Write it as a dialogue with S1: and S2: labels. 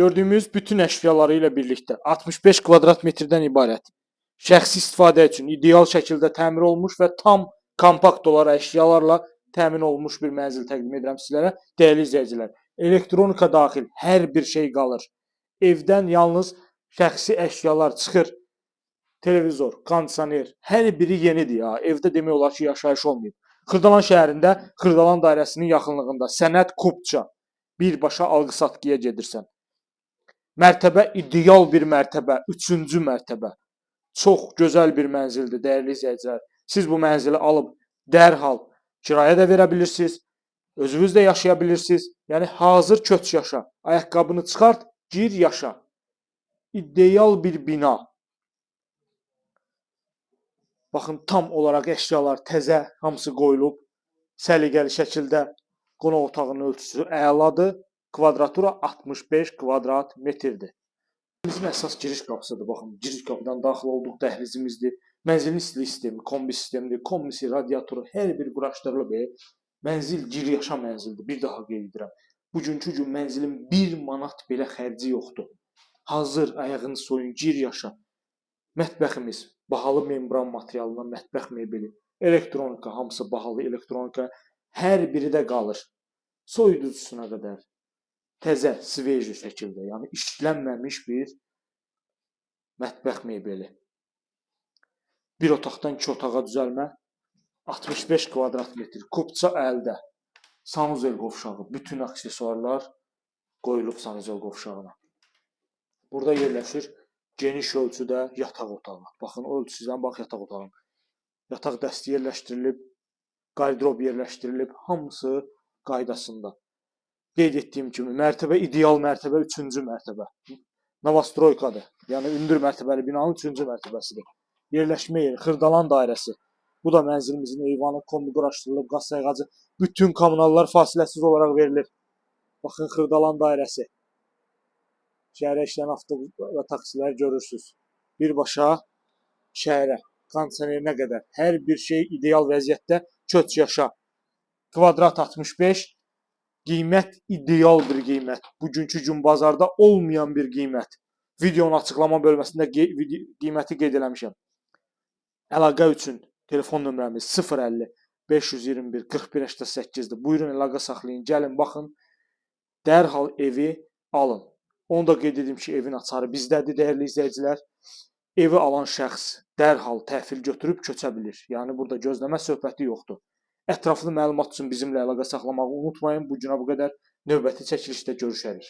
S1: Gördüyümüz bütün əşyaları ilə birlikdə 65 kvadrat metrdən ibarət, şəxsi istifadə üçün ideal şəkildə təmir olmuş və tam kompakt olaraq əşyalarla təmin olunmuş bir mənzil təqdim edirəm sizlərə. Dəyərli izləyicilər, elektronika daxil hər bir şey qalır. Evdən yalnız şəxsi əşyalar çıxır. Televizor, kondisioner, hər biri yenidir ya. Evdə demək olar ki, yaşayış olmayıb. Xırdalan şəhərində, Xırdalan dairəsinin yaxınlığında Sənət Kupça birbaşa alqı-satqıya gedirsən. Mərtəbə ideal bir mərtəbə, 3-cü mərtəbə. Çox gözəl bir mənzildir, dəyərli izləyicilər. Siz bu mənzili alıb dərhal kirayə də verə bilirsiniz, özünüz də yaşaya bilirsiniz. Yəni hazır köç yaşa. Ayaqqabını çıxart, gir yaşa. İdeal bir bina. Baxın, tam olaraq əşyalar təzə, hamısı qoyulub. Səliqəli şəkildə qonaq otağının ölçüsü əladır. Kvadratura 65 kvadrat metrdir. Bizim əsas giriş qapısıdır. Baxın, giriş qapıdan daxil olduq, dəhlizimizdir. Mənzilin istilik sistemi, kombi sistemidir. Kombisi, radiatoru, hər bir quraşdırılıb. Mənzil gir yaşa mənzildir. Bir daha qeyd edirəm. Bugünkü gün mənzilin 1 manat belə xərci yoxdur. Hazır, ayağını soyun, gir yaşa. Mətbəximiz bahalı membran materialından mətbəx mebeli, elektronika, hamısı bahalı elektronika, hər biri də qalır. Soyuducusuna qədər təzə, sveji şəkildə, yəni işlənməmiş bir mətbəx mebeli. Bir otaqdan 2 otağa düzəlmə, 65 kvadrat metr, kupça əldə, sanuzel qovşağı, bütün aksesuarlar qoyulub sanuzel qovşağına. Burada yerləşir geniş ölçüdə yataq otağı. Baxın, o ölçüsüzdən bax yataq otağı. Yataq dəsti yerləşdirilib, qardrob yerləşdirilib, hamısı qaydasında. Qeyd etdiyim kimi, mərtəbə ideal mərtəbə 3-cü mərtəbə. Novostroykadır. Yəni hündür mərtəbəli binanın 3-cü mərtəbəsidir. Yerləşmə yeri Xırdalan dairəsi. Bu da mənzilimizin eyvanı, kombi quraşdırılıb, qaz sayğacı, bütün kommunallar fasiləsiz olaraq verilir. Baxın, Xırdalan dairəsi. Şəhərə işləyən avtobus və taksilər görürsünüz. Birbaşa şəhərə, kondisionerinə qədər hər bir şey ideal vəziyyətdə, köç yaşa. Kvadrat 65, qiymət ideal bir qiymət. Bugünkü gün bazarda olmayan bir qiymət. Videonun açıqlama bölməsində qiyməti qeyd eləmişəm. Əlaqə üçün telefon nömrəmiz 050 521 4188-dir. Buyurun əlaqə saxlayın, gəlin baxın. Dərhal evi alın. Onu da qeyd edim ki, evin açarı bizdədir, dəyərli izləyicilər. Evi alan şəxs dərhal təhvil götürüb köçə bilir. Yəni burada gözləmə söhbəti yoxdur. Ətraflı məlumat üçün bizimlə əlaqə saxlamağı unutmayın. Bu günə bu qədər. Növbəti çəkilişdə görüşərik.